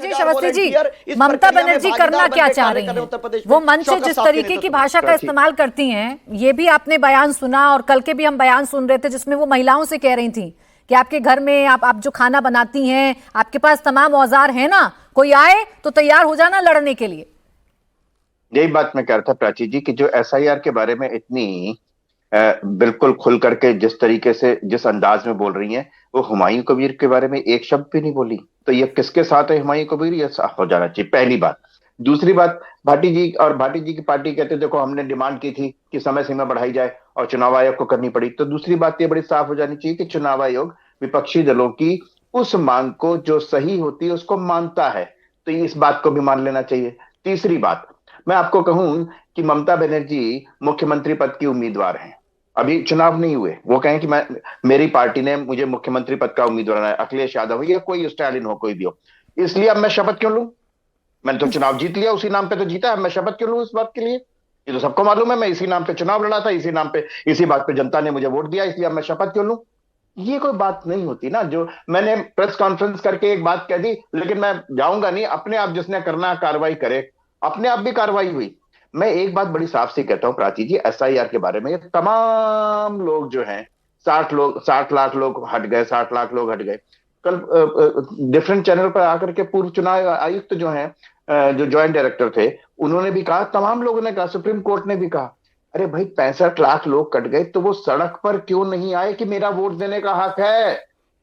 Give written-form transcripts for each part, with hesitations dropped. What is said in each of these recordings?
जी श्रीवास्तव जी, ममता बनर्जी करना क्या चाह रही हैं? वो मंच से जिस तरीके की भाषा का इस्तेमाल करती हैं, ये भी आपने बयान सुना और कल के भी हम बयान सुन रहे थे जिसमें वो महिलाओं से कह रही थी कि आपके घर में आप जो खाना बनाती हैं, आपके पास तमाम औजार है ना, कोई आए तो तैयार हो जाना लड़ने के लिए। यही बात मैं कह रहा था प्राची जी कि जो एसआईआर के बारे में इतनी बिल्कुल खुल करके जिस तरीके से जिस अंदाज में बोल रही हैं, वो हुमायूं कबीर के बारे में एक शब्द भी नहीं बोली। तो ये किसके साथ है हुमायूं कबीर, ये साफ हो जाना चाहिए, पहली बात। दूसरी बात, भाटी जी और भाटी जी की पार्टी कहते देखो हमने डिमांड की थी कि समय सीमा बढ़ाई जाए और चुनाव आयोग को करनी पड़ी। तो दूसरी बात ये बड़ी साफ हो जानी चाहिए कि चुनाव आयोग विपक्षी दलों की उस मांग को जो सही होती है उसको मानता है, तो इस बात को भी मान लेना चाहिए। तीसरी बात, मैं आपको कहूं कि ममता बनर्जी मुख्यमंत्री पद की उम्मीदवार हैं, अभी चुनाव नहीं हुए, वो कहें कि मैं मेरी पार्टी ने मुझे मुख्यमंत्री पद का उम्मीदवार बनाया, अखिलेश यादव हो या कोई स्टालिन हो, कोई भी हो, इसलिए अब मैं शपथ क्यों लूं? मैंने तो चुनाव जीत लिया, उसी नाम पे तो जीता है, मैं शपथ क्यों लूं इस बात के लिए? ये तो सबको मालूम है, मैं इसी नाम पे चुनाव लड़ा था, इसी नाम पे, इसी बात पे जनता ने मुझे वोट दिया, इसलिए अब मैं शपथ क्यों लूं? ये कोई बात नहीं होती ना। जो मैंने प्रेस कॉन्फ्रेंस करके एक बात कह दी, लेकिन मैं जाऊंगा नहीं, अपने आप जिसने करना कार्रवाई करे। अपने आप भी कार्रवाई हुई। मैं एक बात बड़ी साफ सी कहता हूं प्राची जी, एसआईआर के बारे में, ये तमाम लोग जो हैं, 60 लाख लोग हट गए, 60 लाख लोग हट गए। कल डिफरेंट चैनल पर आकर के पूर्व चुनाव आयुक्त जो हैं, जो ज्वाइंट डायरेक्टर थे, उन्होंने भी कहा, तमाम लोगों ने कहा, सुप्रीम कोर्ट ने भी कहा, अरे भाई 65 लाख लोग कट गए तो वो सड़क पर क्यों नहीं आए कि मेरा वोट देने का हक है?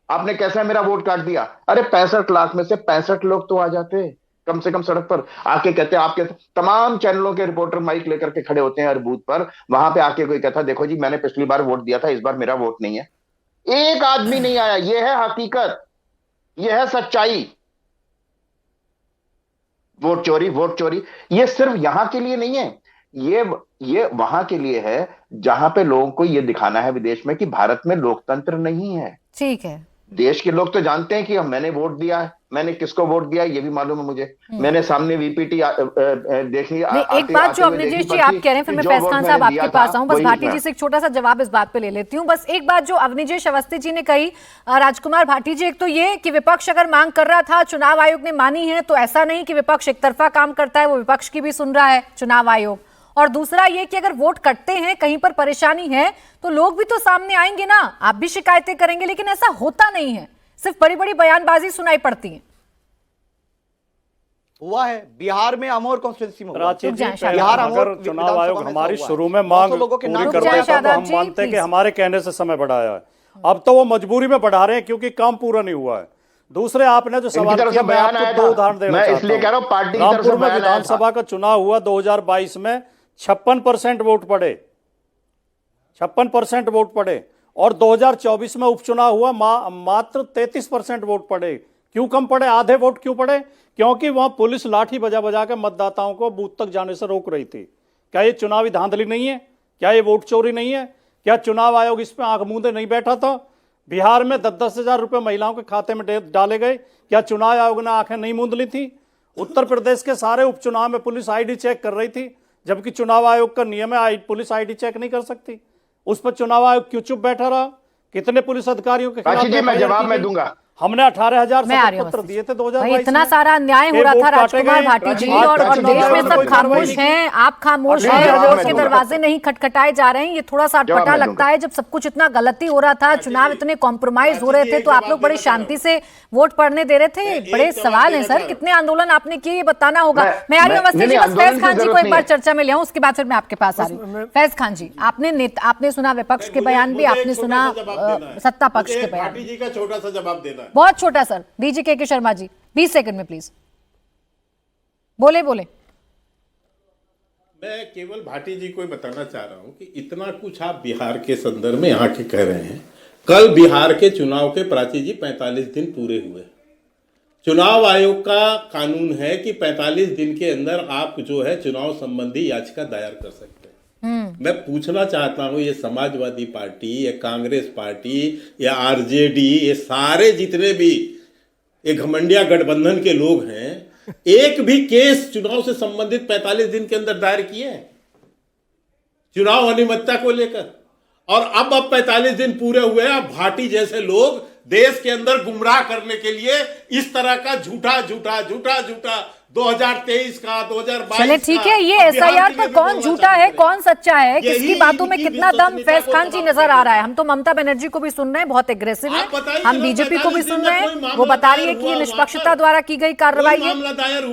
आपने कैसे मेरा वोट काट दिया? अरे 65 लाख में से 65 लोग तो आ जाते कम से कम सड़क पर आके। कहते हैं आपके तमाम चैनलों के रिपोर्टर माइक लेकर के खड़े होते हैं हर बूथ पर, वहां पे आके कोई कहता देखो जी मैंने पिछली बार वोट दिया था, इस बार मेरा वोट नहीं है। एक आदमी नहीं आया। यह है हकीकत, यह है सच्चाई। वोट चोरी, वोट चोरी, ये सिर्फ यहां के लिए नहीं है, ये वहां के लिए है जहां पे लोगों को ये दिखाना है विदेश में कि भारत में लोकतंत्र नहीं है। ठीक है, देश के लोग तो जानते हैं कि मैंने वोट दिया है, मैंने किसको वोट दिया है ये भी मालूम है मुझे। मैंने सामने वीपीटी देखी। एक बात जो अवनीश जी आप कह रहे हैं, फिर मैं फैज खान साहब आपके पास आऊं, बस भाटी जी से एक छोटा सा जवाब इस बात पे ले लेती हूं। बस एक बात जो अवनीश श्रीवास्तव जी ने कही, राजकुमार भाटी जी, एक तो ये कि विपक्ष अगर मांग कर रहा था, चुनाव आयोग ने मानी है, तो ऐसा नहीं कि विपक्ष एक तरफा काम करता है, वो विपक्ष की भी सुन रहा है चुनाव आयोग। और दूसरा ये कि अगर वोट कटते हैं, कहीं पर परेशानी है, तो लोग भी तो सामने आएंगे ना, आप भी शिकायतें करेंगे, लेकिन ऐसा होता नहीं है, सिर्फ बड़ी बड़ी बयानबाजी सुनाई पड़ती है। हुआ है बिहार में, अमोर कॉन्स्टिट्यूंसी में बिहार अगर चुनाव आयोग हमारी शुरू में मांग पूरी करवाया था तो हम मानते हैं कि हमारे कहने से समय बढ़ाया है। अब तो वो मजबूरी में बढ़ा रहे हैं क्योंकि काम पूरा नहीं हुआ है। दूसरे आपने जो सवाल किया, मैं आपको 2 उदाहरण देना चाहता हूं। रामपुर में विधानसभा का चुनाव हुआ 2022 में, 56% वोट पड़े, 56% वोट पड़े। और 2024 में उपचुनाव हुआ, मात्र 33% वोट पड़े। क्यों कम पड़े? आधे वोट क्यों पड़े? क्योंकि वहां पुलिस लाठी बजा बजा के मतदाताओं को बूथ तक जाने से रोक रही थी। क्या ये चुनावी धांधली नहीं है? क्या ये वोट चोरी नहीं है? क्या चुनाव आयोग इस पे आंख मूंदे नहीं बैठा था? बिहार में 10-10 हजार रुपए महिलाओं के खाते में डाले गए, क्या चुनाव आयोग ने आंखें नहीं मूंद ली थी? उत्तर प्रदेश के सारे उपचुनाव में पुलिस आईडी चेक कर रही थी, जबकि चुनाव आयोग का नियम है पुलिस आईडी चेक नहीं कर सकती। उस पर चुनाव आयोग क्यों चुप बैठा रहा? कितने पुलिस अधिकारियों के खिलाफ जवाब मैं दूंगा। हमने 18,000 पत्र दिए थे 2022 इतना सारा अन्याय हो रहा था राजकुमार भाटी जी, और देश में सब खामोश हैं, आप खामोश हैं, वोट के दरवाजे नहीं खटखटाए जा रहे हैं। ये थोड़ा सा अटपटा लगता है। जब सब कुछ इतना गलती हो रहा था, चुनाव इतने कॉम्प्रोमाइज हो रहे थे, तो आप लोग बड़ी शांति से वोट पढ़ने दे रहे थे। बड़े सवाल है सर, कितने आंदोलन आपने किए, ये बताना होगा। मैं आ रही हूँ अवस्थी जी, बस फैज खान जी को एक बार चर्चा में ले आऊं, उसके बाद फिर मैं आपके पास आ रही हूँ। फैज खान जी, आपने सुना विपक्ष के बयान भी, आपने सुना सत्ता पक्ष के बयान। भाटी जी का छोटा सा जवाब देना है, बहुत छोटा सर। डीजी के शर्मा जी 20 सेकंड में प्लीज बोले। मैं केवल भाटी जी को बताना चाह रहा हूं कि इतना कुछ आप बिहार के संदर्भ में यहाँ के कह रहे हैं। कल बिहार के चुनाव के प्राची जी 45 दिन पूरे हुए। चुनाव आयोग का कानून है कि 45 दिन के अंदर आप जो है चुनाव संबंधी याचिका दायर कर सकते हैं। मैं पूछना चाहता हूं, ये समाजवादी पार्टी या कांग्रेस पार्टी या आरजेडी, ये सारे जितने भी ये घमंडिया गठबंधन के लोग हैं, एक भी केस चुनाव से संबंधित 45 दिन के अंदर दायर किए हैं चुनाव अनियमितता को लेकर? और अब 45 दिन पूरे हुए, अब भाटी जैसे लोग देश के अंदर गुमराह करने के लिए इस तरह का झूठा 2023 का 2022 चले ठीक है, ये एसआईआर पर कौन झूठा है कौन सच्चा है, किसकी बातों में कितना दम फैज खान जी नजर आ रहा है। हम तो ममता बनर्जी को भी सुन रहे हैं, बहुत एग्रेसिव है, हम बीजेपी को भी सुन रहे हैं, वो बता रही है कि ये निष्पक्षता द्वारा की गई कार्रवाई है।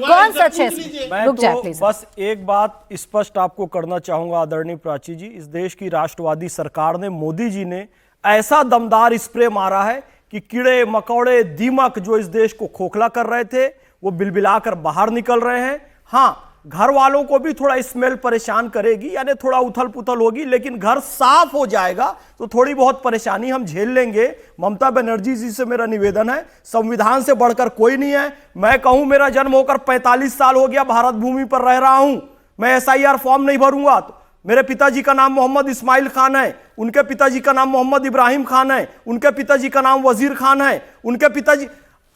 कौन सच है इसमें? मैं रुक जाए तो प्लीज। बस एक बात स्पष्ट आपको करना चाहूंगा आदरणीय प्राची जी, इस देश की राष्ट्रवादी सरकार ने, मोदी जी ने ऐसा दमदार स्प्रे मारा है कि कीड़े मकोड़े दीमक जो इस देश को खोखला कर रहे थे वो बिलबिलाकर बाहर निकल रहे हैं। हाँ, घर वालों को भी थोड़ा स्मेल परेशान करेगी, यानी थोड़ा उथल पुथल होगी, लेकिन घर साफ हो जाएगा तो थोड़ी बहुत परेशानी हम झेल लेंगे। ममता बनर्जी जी से मेरा निवेदन है, संविधान से बढ़कर कोई नहीं है। मैं कहूं मेरा जन्म होकर 45 साल हो गया, भारत भूमि पर रह रहा हूं, मैं एसआईआर फॉर्म नहीं भरूंगा। तो मेरे पिताजी का नाम मोहम्मद इस्माइल खान है, उनके पिताजी का नाम मोहम्मद इब्राहिम खान है, उनके पिताजी का नाम वजीर खान है, उनके पिताजी,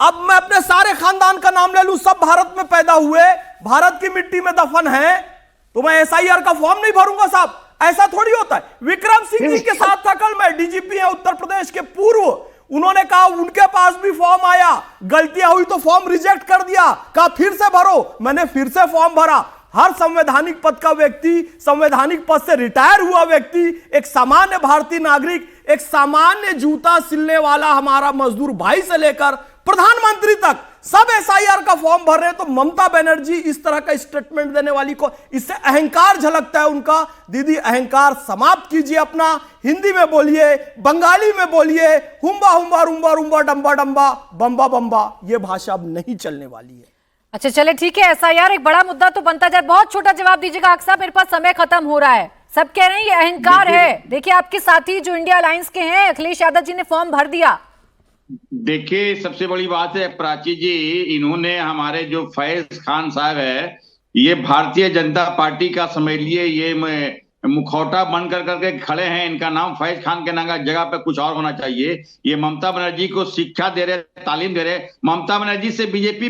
अब मैं अपने सारे खानदान का नाम ले लूं, सब भारत में पैदा हुए, भारत की मिट्टी में दफन है, तो मैं एसआईआर का फॉर्म नहीं भरूंगा साहब? ऐसा थोड़ी होता है। विक्रम सिंह जी के साथ था कल, मैं डीजीपी है उत्तर प्रदेश के पूर्व, उन्होंने कहा उनके पास भी फॉर्म आया, गलतियां हुई तो फॉर्म रिजेक्ट कर दिया, कहा फिर से भरो, मैंने फिर से फॉर्म भरा। हर संवैधानिक पद का व्यक्ति, संवैधानिक पद से रिटायर हुआ व्यक्ति, एक सामान्य भारतीय नागरिक, एक सामान्य जूता सिलने वाला हमारा मजदूर भाई से लेकर प्रधानमंत्री तक सब एसआईआर का फॉर्म भर रहे हैं। तो ममता बनर्जी इस तरह का स्टेटमेंट देने वाली को, इससे अहंकार झलकता है उनका। दीदी, अहंकार समाप्त कीजिए अपना, हिंदी में बोलिए, बंगाली में बोलिए, हुम्बा हुम्बा रुम्बा रुम्बा डम्बा डम्बा बम्बा बम्बा, ये भाषा अब नहीं चलने वाली है। अच्छा चले ठीक है, एसआईआर एक बड़ा मुद्दा तो बनता जाए, बहुत छोटा जवाब दीजिएगा आग साहब, मेरे पास समय खत्म हो रहा है। सब कह रहे हैं ये अहंकार है। देखिए आपके साथी जो इंडिया अलायंस के हैं, अखिलेश यादव जी ने फॉर्म भर दिया। देखिए, सबसे बड़ी बात है प्राची जी, इन्होंने हमारे जो फैज खान साहब है, ये भारतीय जनता पार्टी का समझ लिए ये मुखौटा बन करके खड़े हैं। इनका नाम फैज खान के नाम का जगह पे कुछ और होना चाहिए। ये ममता बनर्जी को शिक्षा दे रहे, तालीम दे रहे। ममता बनर्जी से बीजेपी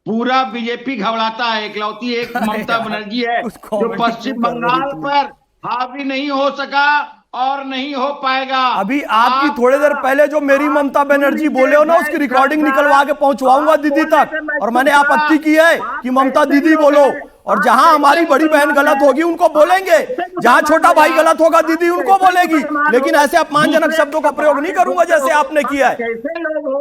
पूरा बीजेपी घबराता है। इकलौती एक ममता बनर्जी है जो पश्चिम बंगाल पर हावी नहीं हो सका और नहीं हो पाएगा। अभी आपकी थोड़ी देर पहले जो मेरी ममता बनर्जी बोले हो ना, उसकी रिकॉर्डिंग निकलवा के पहुंचवाऊंगा दीदी तक। और मैंने आपत्ति की है कि ममता दीदी बोलो, और जहां हमारी बड़ी बहन गलत होगी उनको बोलेंगे, जहां छोटा भाई गलत होगा दीदी उनको बोलेगी, लेकिन ऐसे अपमानजनक शब्दों का प्रयोग नहीं करूंगा जैसे आपने किया है। कैसे लोग हो